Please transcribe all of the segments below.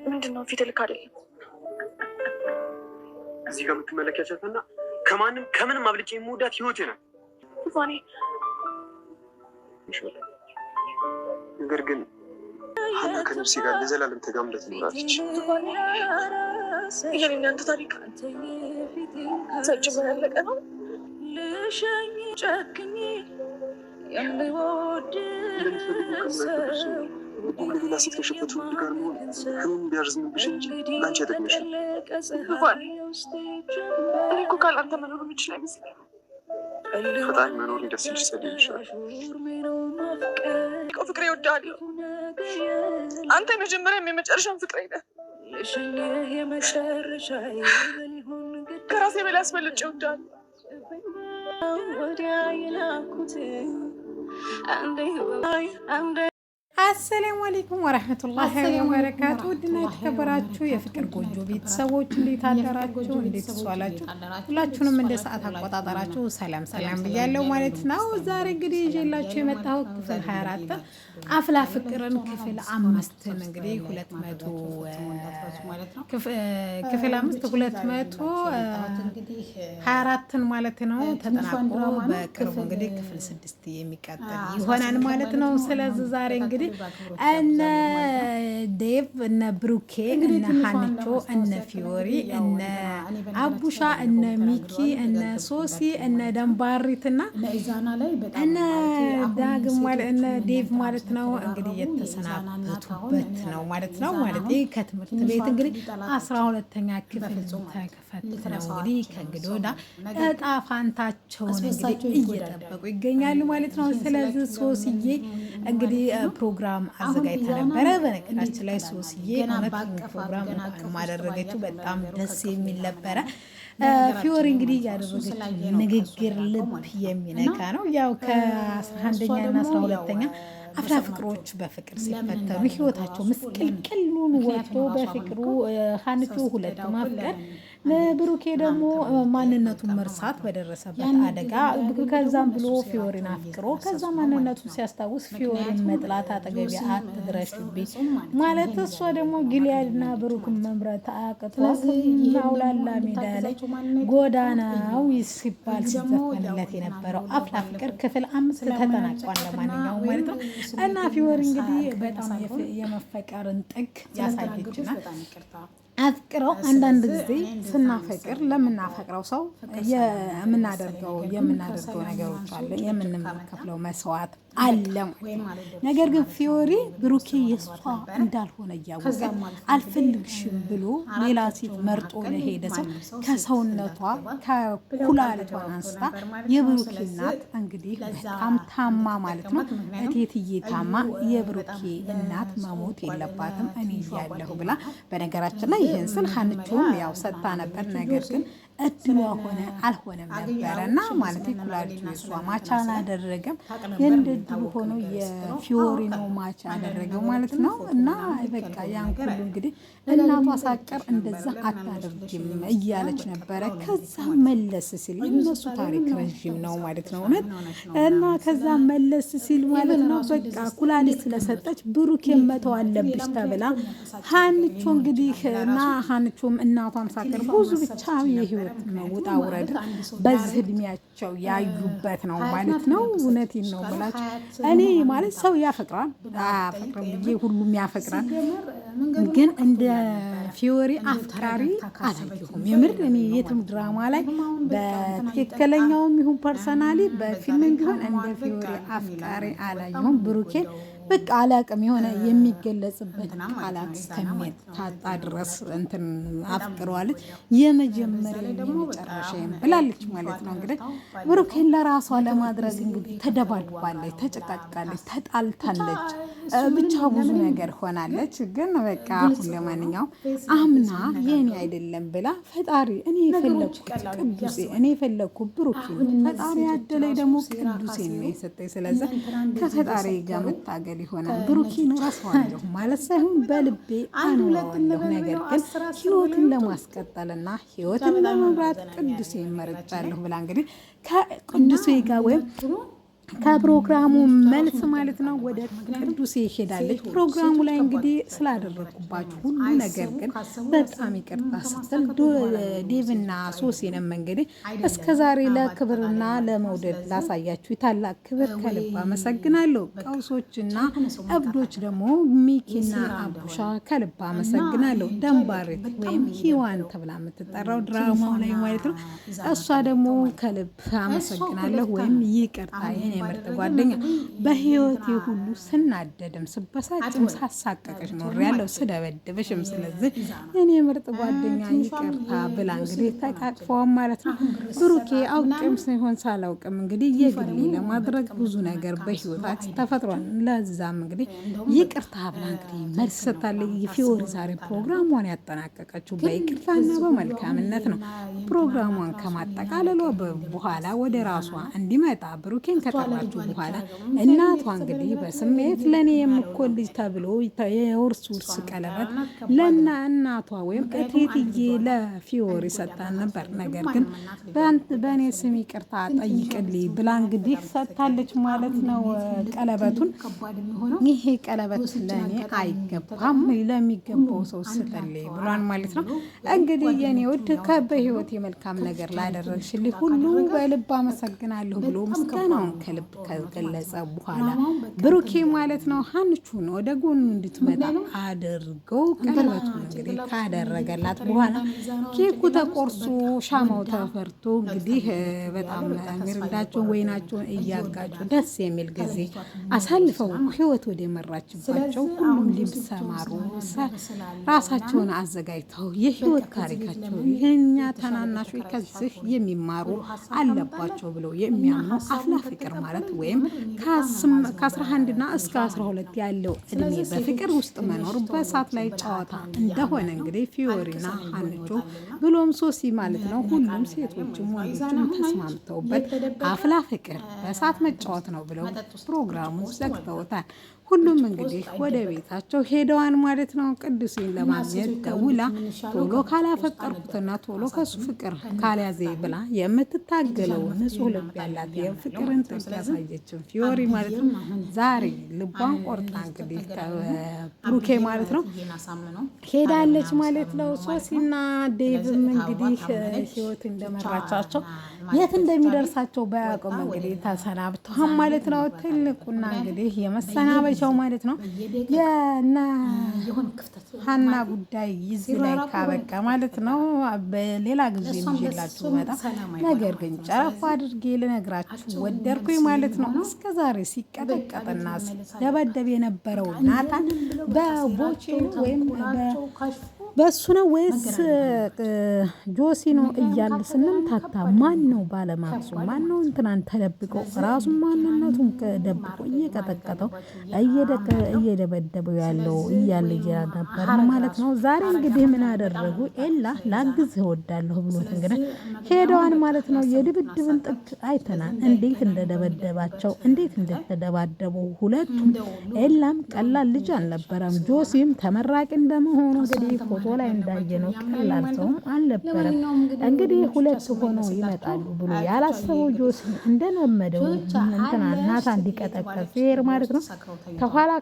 ምንድነው ፊት ልክ አይደለም። እዚህ ጋር የምትመለከቻትና ከምንም አብልጬ የምወዳት ህይወቴ ናት ፋኒ። ነገር ግን ሀና ከነፍሴ ጋር ለዘላለም ተጋምዳ ትኖራለች። ይሄ እናንተ ታሪክ ተጀመረ ያለቀ ነው። ልሸኝ ጨክኝ የምወድ ሌላ ሴት ከሸፈቱ ጋር መሆን ህመም ቢያርዝምብሽ እንጂ ለአንቺ አይጠቅምሽም። እኔ እኮ ካላንተ መኖር የምችል አይመስለኝም። ፈጣሪ መኖሩን ደስ ይልሽ ይችላል። ፍቅሬ እወድሃለሁ። አንተ የመጀመሪያም የመጨረሻም ፍቅሬ ነህ። ከራሴ በላይ አስበልጬ እወድሃለሁ። አሰላሙ አለይኩም ወራህመቱላሂ ወበረካቱ። ውድና የተከበራችሁ የፍቅር ጎጆ ቤተሰቦች እንዴት አደራችሁ? እንዴት ዋላችሁ? ሁላችሁንም እንደ ሰዓት አቆጣጠራችሁ ሰላም ብያለሁ ማለት ነው። ዛሬ እንግዲህ ይዤላችሁ የመጣሁት ክፍል 24 አፍላ ፍቅርን ክፍል 5 እንግዲህ 200 ክፍል 5 224 ማለት ነው ተጠናቆ በቅርቡ እንግዲህ ክፍል 6 የሚቀጥል ይሆናል ማለት ነው። ስለዚህ ዛሬ እንግዲህ እነ ዴቭ እነ ብሩኬ እነ ሀንቾ እነ ፊዮሪ እነ አቡሻ እነ ሚኪ እነ ሶሲ እነ ደንባሪትና እነ ዳግም ማለት እነ ዴቭ ማለት ነው እንግዲህ የተሰናበቱበት ነው ማለት ነው። ማለት ከትምህርት ቤት እንግዲህ 12ኛ ክፍል ተከፈተው እንግዲህ ከእንግዲህ ወዳ እጣ ፋንታቸውን እንግዲህ እየጠበቁ ይገኛሉ ማለት ነው። ስለዚህ ሶሲዬ እንግዲህ ፕሮግራም አዘጋጅታ ነበረ። በነገራችን ላይ ሶሲዬ እውነት ፕሮግራም ማደረገችው በጣም ደስ የሚል ነበረ። ፊዮሪ እንግዲህ ያደረገችው ንግግር ልብ የሚነካ ነው። ያው ከ11ኛ እና 12ኛ አፍላ ፍቅሮች በፍቅር ሲፈተኑ ህይወታቸው ምስቅልቅሉን ወጥቶ በፍቅሩ ሀንቾ ሁለት ማፍቀር ብሩኬ ደግሞ ማንነቱን መርሳት በደረሰበት አደጋ ከዛም ብሎ ፊዮሪን አፍቅሮ ከዛ ማንነቱን ሲያስታውስ ፊዮሪን መጥላት አጠገቢ አትድረሽብኝ ማለት እሷ ደግሞ ጊሊያድና ብሩክን መምረጥ አቅቷት ማውላላ ሜዳ ላይ ጎዳናው ሲባል ሲዘፈንለት የነበረው አፍላ ፍቅር ክፍል 5 ተጠናቋል። ለማንኛውም ማለት ነው እና ፊዮሪ እንግዲህ በጣም የመፈቀርን ጥግ ያሳየችና አፍቅረው አንዳንድ ጊዜ ስናፈቅር ለምናፈቅረው ሰው የምናደርገው ነገሮች አለ፣ የምንከፍለው መስዋዕት አለ ማለት ነው። ነገር ግን ፊዮሪ ብሩኬ የሷ እንዳልሆነ እያወቀ አልፈልግሽም ብሎ ሌላ ሴት መርጦ ለሄደ ሰው ከሰውነቷ ከኩላሊቷን አንስታ የብሩኬ እናት እንግዲህ በጣም ታማ ማለት ነው እቴትዬ ታማ የብሩኬ እናት መሞት የለባትም እኔ ያለሁ ብላ በነገራችን ላይ ይህን ስል ሀንቾም ያው ሰጥታ ነበር። ነገር ግን እድሏ ሆነ አልሆነም ነበረና ማለት ኩላሊቱ የሷ ማቻ አላደረገም። የእንደ እድሉ ሆኖ የፊዮሪ ነው ማቻ አደረገው ማለት ነው። እና በቃ ያን ሁሉ እንግዲህ እናቷ ሳቀር እንደዛ አታደርጊም እያለች ነበረ። ከዛ መለስ ሲል የነሱ ታሪክ ረዥም ነው ማለት ነው እውነት። እና ከዛ መለስ ሲል ማለት ነው በቃ ኩላሊት ስለሰጠች ብሩክ መተው አለብሽ ተብላ ሀንቾ እንግዲህ እና ሀንቾም እናቷም ሳቀር ብዙ ብቻ የህይወት ውጣ ውረድ በዚህ እድሜያቸው ያዩበት ነው ማለት ነው። እውነቴን ነው ብላችሁ እኔ ማለት ሰው ያፈቅራል አያፈቅርም ብዬ ሁሉም ያፈቅራል፣ ግን እንደ ፊዮሪ አፍቃሪ አላየሁም። የምር እኔ የትም ድራማ ላይ በትክክለኛውም ይሁን ፐርሰናሊ በፊልም ቢሆን እንደ ፊዮሪ አፍቃሪ አላየሁም። ብሩኬ በቃ አላቅም የሆነ የሚገለጽበት ቃላት እስከሚታጣ ድረስ እንትን አፍቅረዋለች። የመጀመሪያ የመጨረሻ ብላለች ማለት ነው። እንግዲህ ብሩኬን ለራሷ ለማድረግ እንግዲህ ተደባድባለች፣ ተጨቃጭቃለች፣ ተጣልታለች፣ ብቻ ብዙ ነገር ሆናለች። ግን በቃ አሁን ለማንኛውም አምና የኔ አይደለም ብላ ፈጣሪ እኔ የፈለኩት ቅዱሴ እኔ የፈለኩት ብሩኬ ፈጣሪ ያደለኝ ደግሞ ቅዱሴ ነው የሰጠኝ። ስለዚህ ከፈጣሪ ጋር መታገል ይሆናል። ብሩኬን እረሳዋለሁ ማለት ሳይሆን በልቤ አኖረዋለሁ። ነገር ግን ህይወትን ለማስቀጠልና ህይወትን ለመምራት ቅዱሴ መርጫለሁ ብላ እንግዲህ ከቅዱሴ ጋር ወይም ከፕሮግራሙ መልስ ማለት ነው ወደ ቅዱሴ ሄዳለች። ፕሮግራሙ ላይ እንግዲህ ስላደረግኩባችሁ ሁሉ ነገር ግን በጣም ይቅርታ ስትል ዴቭና ሶሲንም እንግዲህ እስከዛሬ ለክብርና ለመውደድ ላሳያችሁ ታላቅ ክብር ከልብ አመሰግናለሁ። ቀውሶችና እብዶች ደግሞ ሚኪና አቡሻ ከልብ አመሰግናለሁ። ደንባሬት ወይም ሂዋን ተብላ የምትጠራው ድራማው ላይ ማለት ነው እሷ ደግሞ ከልብ አመሰግናለሁ ወይም ይቅርታ የምርጥ ጓደኛ በህይወቴ ሁሉ ስናደድም ስበሳጭም ሳሳቀቅሽ ኖሬያለሁ ስደበድብሽም። ስለዚህ እኔ ምርጥ ጓደኛ ይቅርታ ብላ እንግዲህ ተቃቅፈዋል ማለት ነው። ብሩኬ አውቅም ሳይሆን ሳላውቅም እንግዲህ የግሌ ለማድረግ ብዙ ነገር በህይወታችን ተፈጥሯል። ለዛም እንግዲህ ይቅርታ ብላ እንግዲህ መልስ ሰጥታለች። የፊዮሪ ዛሬ ፕሮግራሟን ያጠናቀቀችው በይቅርታና በመልካምነት ነው። ፕሮግራሟን ከማጠቃለሏ በኋላ ወደ ራሷ እንዲመጣ ብሩኬን ከጠራችሁ በኋላ እናቷ እንግዲህ በስሜት ለእኔ የምኮን ልጅ ተብሎ የውርስ ቀለበት ለና እናቷ ወይም እቴትዬ ለፊዮሪ ሰጥታን ነበር። ነገር ግን በእኔ ስም ይቅርታ ጠይቅልኝ ብላ እንግዲህ ሰጥታለች ማለት ነው ቀለበቱን። ይሄ ቀለበት ለእኔ አይገባም ለሚገባው ሰው ስጠልኝ ብሏን ማለት ነው። እንግዲህ የኔ ውድ በህይወት የመልካም ነገር ላደረግሽልኝ ሁሉ በልብ አመሰግናለሁ ብሎ ምስጋናውን ከልብ ከገለጸ በኋላ ብሩኬ ማለት ነው ሀንቹን ወደ ጎኑ እንድትመጣ አድርገው ቀለበቱን እንግዲህ ካደረገላት በኋላ ኬኩ ተቆርሶ ሻማው ተፈርቶ እንግዲህ በጣም ሚርዳቸውን ወይናቸውን እያጋጩ ደስ የሚል ጊዜ አሳልፈው ህይወት ወደ መራችባቸው ሁሉም ሊሰማሩ ራሳቸውን አዘጋጅተው የህይወት ታሪካቸው የኛ ተናናሾች ከዚህ የሚማሩ አለባቸው ብለው የሚያምኑ አፍላ ፍቅር ማለት ወይም ከ11 እና እስከ 12 ያለው እድሜ በፍቅር ውስጥ መኖር በእሳት ላይ ጨዋታ እንደሆነ እንግዲህ ፊዮሪና ሀንቾ ብሎም ሶሲ ማለት ነው ሁሉም ሴቶችም ወንዶችም ተስማምተውበት አፍላ ፍቅር በእሳት መጫወት ነው ብለው ፕሮግራሙን ዘግተውታል። ሁሉም እንግዲህ ወደ ቤታቸው ሄደዋን ማለት ነው። ቅዱሴን ለማግኘት ደውላ ቶሎ ካላፈቀርኩትና ቶሎ ከሱ ፍቅር ካልያዘ ብላ የምትታገለው ንጹህ ልብ ያላት የፍቅርን ጥግ ያሳየችን ፊዮሪ ማለት ነው ዛሬ ልቧን ቆርጣ እንግዲህ ብሩኬ ማለት ነው ሄዳለች ማለት ነው። ሶሲና ዴቭም እንግዲህ ህይወት እንደመራቻቸው የት እንደሚደርሳቸው ባያውቁም እንግዲህ ተሰናብተዋል ማለት ነው። ትልቁና እንግዲህ የመሰናበቻው ማለት ነው የና ሀና ጉዳይ ይዝ ላይ ካበቃ ማለት ነው። በሌላ ጊዜ ይዤላችሁ መጣ። ነገር ግን ጨረፍ አድርጌ ልነግራችሁ ወደድኩኝ ማለት ነው። እስከዛሬ ሲቀጠቀጥና ሲደበደብ የነበረው ናታን በቦቼ ወይም በሱ ነው ወይስ ጆሲ ነው እያለ ስንምታታ ማን ነው ባለማክሱ ማን ነው እንትናን ተደብቆ ራሱ ማንነቱን ደብቆ እየቀጠቀጠው እየደበደበው ያለው እያለ ነበር ማለት ነው። ዛሬ እንግዲህ ምን አደረጉ? ኤላ ላግዝ እወዳለሁ ብሎት እንግዲህ ሄደዋን ማለት ነው። የድብድብን ጥግ አይተናል፣ እንዴት እንደደበደባቸው እንዴት እንደተደባደቡ ሁለቱም። ኤላም ቀላል ልጅ አልነበረም። ጆሲም ተመራቂ እንደመሆኑ እንግዲህ ፎቶ ላይ እንዳየነው ቀላል ሰውም አልነበረም። እንግዲህ ሁለት ሆነው ይመጣሉ ብሎ ያላሰበው ጆሲ እንደለመደው እንትና ናታ እንዲቀጠቀጥ ሲሄድ ማለት ነው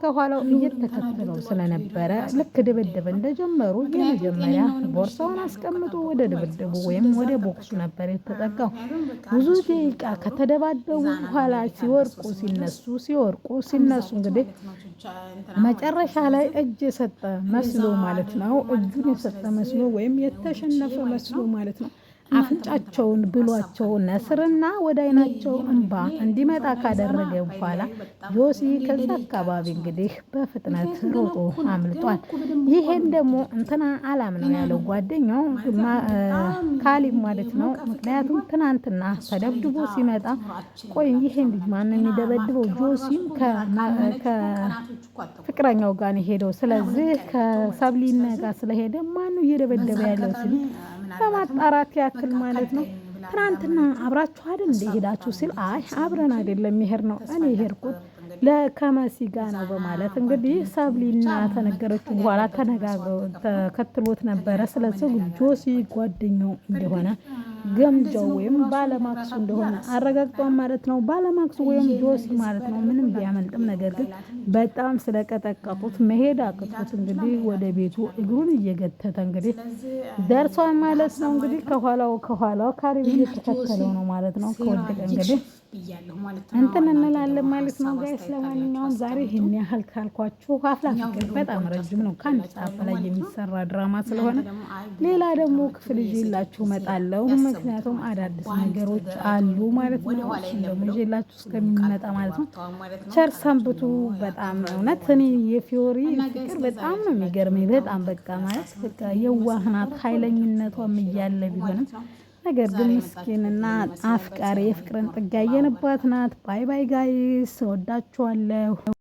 ከኋላው እየተከተለው ስለነበረ ልክ ድብድብ እንደጀመሩ የመጀመሪያ ቦርሳውን አስቀምጦ ወደ ድብድቡ ወይም ወደ ቦክሱ ነበር የተጠጋው። ብዙ ደቂቃ ከተደባደቡ በኋላ ሲነሱ እንግዲህ መጨረሻ ላይ እጅ የሰጠ መስሎ ማለት ነው እጁን የሰጠ መስሎ ወይም የተሸነፈ መስሎ ማለት ነው አፍንጫቸውን ብሏቸው ነስርና ወደ አይናቸው እንባ እንዲመጣ ካደረገ በኋላ ጆሲ ከዛ አካባቢ እንግዲህ በፍጥነት ሮጦ አምልጧል። ይሄን ደግሞ እንትና አላም ነው ያለው ጓደኛው ካሊብ ማለት ነው። ምክንያቱም ትናንትና ተደብድቦ ሲመጣ ቆይ ይሄን ልጅ ማን የሚደበድበው? ጆሲም ከፍቅረኛው ጋር ነው ሄደው። ስለዚህ ከሰብሊና ጋር ስለሄደ ማን ነው እየደበደበ ያለው ሲል ለማጣራት ያክል ማለት ነው። ትናንትና አብራችሁ አይደል እንደ ሄዳችሁ ሲል አይ አብረን አይደለም ይሄር ነው እኔ ሄድኩት ለከመሲ ጋር ነው በማለት እንግዲህ ሰብሊና ተነገረችው በኋላ ተነጋግረው ተከትሎት ነበረ። ስለዚህ ጆሲ ጓደኛው እንደሆነ ገምጃው ወይም ባለማክሱ እንደሆነ አረጋግጧል ማለት ነው። ባለማክሱ ወይም ጆሲ ማለት ነው። ምንም ቢያመልጥም ነገር ግን በጣም ስለቀጠቀጡት መሄድ አቅቶት እንግዲህ ወደ ቤቱ እግሩን እየገተተ እንግዲህ ደርሷል ማለት ነው። እንግዲህ ከኋላው ካሪብ እየተከተለው ነው ማለት ነው። ከወደቀ እንግዲህ እንትን እንላለን ማለት ነው ጋይስ። ለማንኛውም ዛሬ ይህን ያህል ካልኳችሁ አፍላ ፍቅር በጣም ረጅም ነው። ከአንድ ሰዓት በላይ የሚሰራ ድራማ ስለሆነ ሌላ ደግሞ ክፍል ይዤላችሁ እመጣለሁ። ምክንያቱም አዳዲስ ነገሮች አሉ ማለት ነው። እሱን ደግሞ ይዤላችሁ እስከሚመጣ ማለት ነው ቸር ሰንብቱ። በጣም እውነት እኔ የፊዮሪ ፍቅር በጣም ነው የሚገርመኝ። በጣም በቃ ማለት በቃ የዋህናት ኃይለኝነቷም እያለ ቢሆንም ነገር ግን ምስኪንና አፍቃሪ የፍቅርን ጥግ ያየንባት ናት። ባይ ባይ ጋይስ፣ ወዳችኋለሁ።